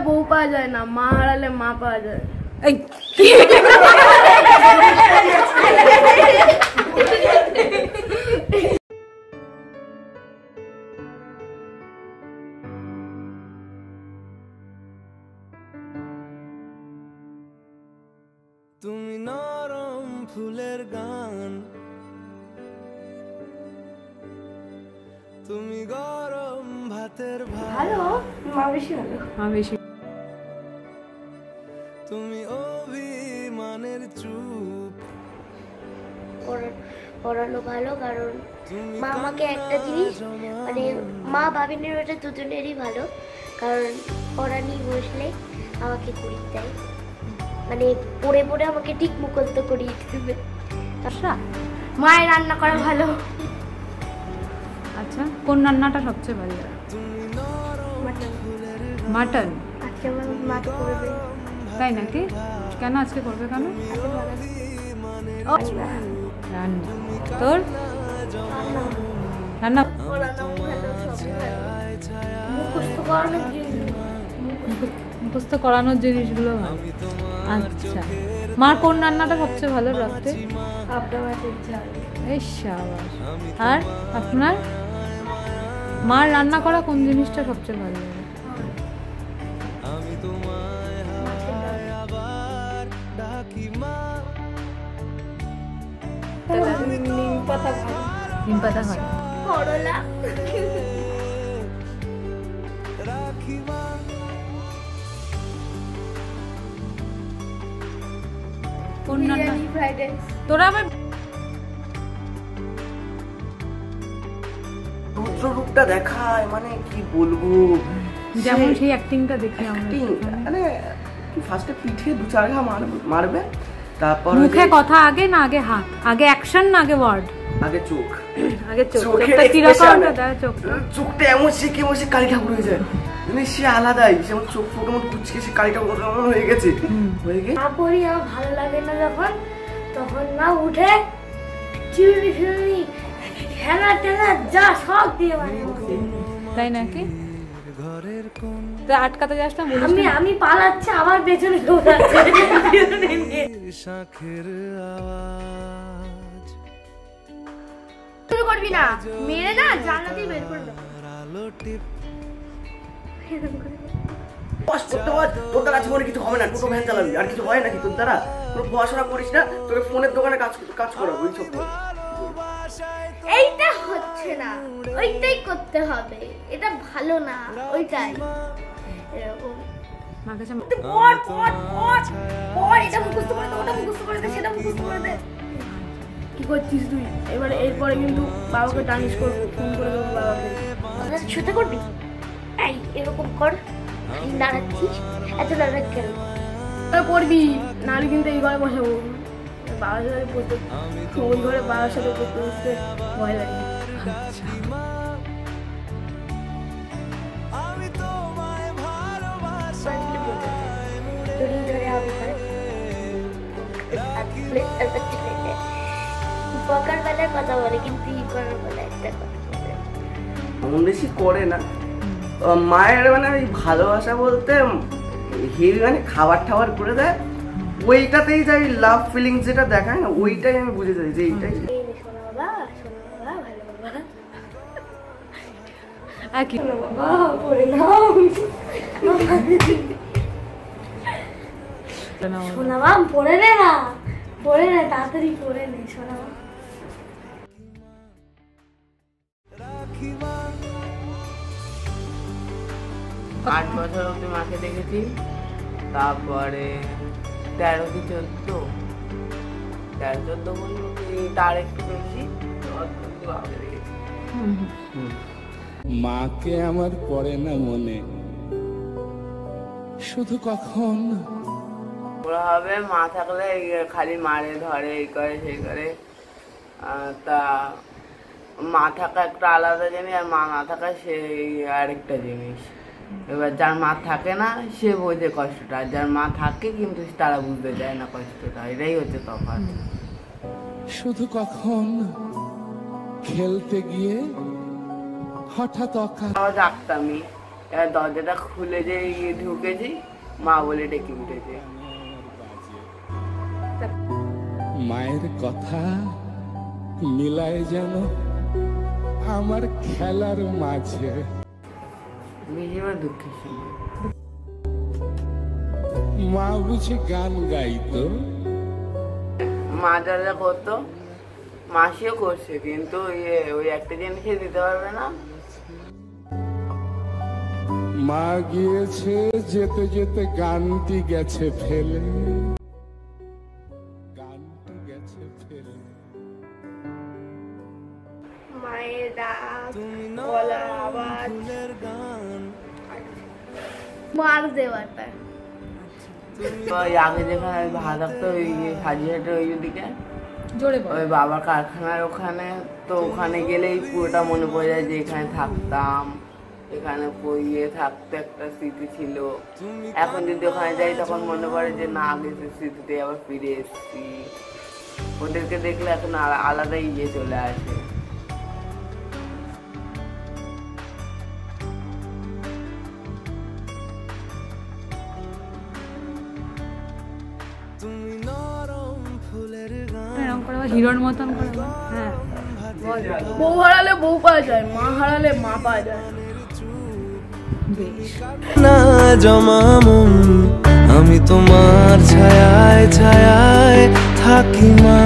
বউ পাওয়া যায় না, মা হারালে মা পাওয়া যায়। তুমি নরম ফুলের গান, তুমি গরম ভাতের ভালো, মা বেশি ভালো, মা বেশি। তুমি অভিমানের চুপ। পড়ানো ভালো, কারণ মা আমাকে একটা জিনিস মানে মা বাবিনের ওটা দুজনেরই ভালো, কারণ পড়া নিয়ে বসলে আমাকে করিয়ে দেয়, মানে পড়ে পড়ে আমাকে ঠিক মুখস্থ করিয়ে দেবে। আচ্ছা, মায়ের রান্না করা ভালো। আচ্ছা, কোন রান্নাটা সবচেয়ে ভালো? মাটন। আজকে আমার মা করবে। তাই নাকি? কেন আজকে করবে কেন? রান্না। তোর রান্না মুখস্থ করানোর জিনিসগুলো ভালো। আচ্ছা, মার কোন রান্নাটা সবচেয়ে ভালো রাখতে? এই শাবাশ। আর আপনার মার রান্না করা কোন জিনিসটা সবচেয়ে ভালো লাগে? নিম পাতা হয়। করলা কোন রান্না? তোরা আবার রূপটা দেখায়, মানে কি বলবো, যেমন সেই অ্যাক্টিংটা দেখি আমরা। মানে কি ফার্স্টে পিঠে 2-4 ঘা মারবে, তারপর মুখে কথা আগে না আগে হাত, আগে অ্যাকশন না আগে ওয়ার্ড? আগে চোখ, আগে চোখ। চোখটা কি রকমটা দেয়? চোখটা এমন শিখে বসে কালী ঠাকুর হয়ে যায়, মানে সে আলাদাই, যেমন চোখ ফোটো মতো কুচকে সে কালী ঠাকুর এমন হয়ে গেছে। পড়ি আমার ভালো লাগে না যখন, তখন না উঠে চিরুনি ফিরুনি হেনা টেনা যা সব দিয়ে মানে। তাই নাকি? তো আটকাতে যাস না? আমি পালাচ্ছি, আমার পেছনে দৌড়াচ্ছে। শাখের আওয়াজ শুরু করবি না, মেরে না জান্নাতেই বের করে দেব। আলো টিপ বস করতে বল, তোর দ্বারা জীবনে কিছু হবে না, টোটো ভ্যান চালাবি, আর কিছু হয় নাকি তোর দ্বারা? তোর পড়াশোনা করিস না, তোকে ফোনের দোকানে কাজ করাবো, ওই সব। এইটা হচ্ছে না, ওইটাই করতে হবে, এটা ভালো না, ওইটাই এরকম। এটা মুখস্থ করে দে, ওটা মুখস্থ করে দে, সেটা মুখস্থ করে দে। কি করছিস তুই? এবারে এরপরে কিন্তু বাবাকে টানিস করবো, ফোন করে দেবো বাবাকে। ছুটে করবি, এই এরকম কর, নাড়াচ্ছিস, এত নাড়া কেন? পড়বি, নাহলে কিন্তু এই ঘরে বসাবো। বাবার সাথে পড়তে, ওই ঘরে বাবার সাথে পড়তে বসতে ভয় লাগে। বকার বেলায় কথা বলে, কিন্তু ই করার বেলায় একটা কথা বলে। এমন বেশি করে না মায়ের, মানে ওই ভালোবাসা বলতে হেভি মানে খাবার টাবার করে দেয়, ওইটাতেই যাই লাভ ফিলিংস যেটা দেখায় না, ওইটাই আমি বুঝে যাই যে এইটাই। শোনা বাবা, শোনা বাবা, ভালো বাবা। আর কি বাবা পড়ে নাও, শোনা বাবা পড়ে নে না, পড়ে নে তাড়াতাড়ি, পড়ে নে শোনা বাবা। 8 বছর অব্দি মাকে দেখেছি, তারপরে 13 কি 14 বলবো কি তার একটু বেশি দেখেছি। মাকে আমার পড়ে না মনে, শুধু কখন ওরা হবে মা থাকলে খালি মারে ধরে, এই করে সেই করে, তা মা থাকা একটা আলাদা জিনিস, আর মা না থাকা সেই আরেকটা জিনিস। এবার যার মা থাকে না সে বোঝে কষ্টটা, আর যার মা থাকে কিন্তু তারা বুঝতে চায় না কষ্টটা, এটাই হচ্ছে তফাৎ। শুধু কখন খেলতে গিয়ে হঠাৎ ডাকতামই, এবার দরজাটা খুলে যে ঢুকেছি, মা বলে ডেকে উঠেছে। মায়ের কথা মিলায় যেন আমার খেলার মাঝে। বেশিরভাগ দুঃখের সময় মা বুঝে গান গাইতো, মা যা যা করতো মাসিও করছে, কিন্তু ওই একটা জিনিসই দিতে পারবে না। মা গিয়েছে যেতে যেতে গানটি গেছে ফেলে, গানটি গেছে ফেলে। মায়ের ডাক, গলার আওয়াজ, মার দেওয়াটা। ওই আগে যেখানে ভাড়া থাকতো ওই হাজিহাটের ওই দিকে, জোরে বল। ওই বাবার কারখানার ওখানে, তো ওখানে গেলেই পুরোটা মনে পড়ে যায় যে এখানে থাকতাম, এখানে পইয়ে থাকতে একটা স্মৃতি ছিল। এখন যদি ওখানে যাই তখন মনে পড়ে যে না, আগে সে স্মৃতিতে আবার ফিরে এসেছি। ওদেরকে দেখলে এখন আলাদা ইয়ে চলে আসে। তুমি নরম ফুলের গান, এরকম করে আবার হিরোর মতন করে বল। হ্যাঁ বল। বউ হারালে বউ পাওয়া যায়, মা হারালে মা পাওয়া যায়। বেশ। না জমা মন, আমি তোমার ছায়ায় ছায়ায় থাকি মা।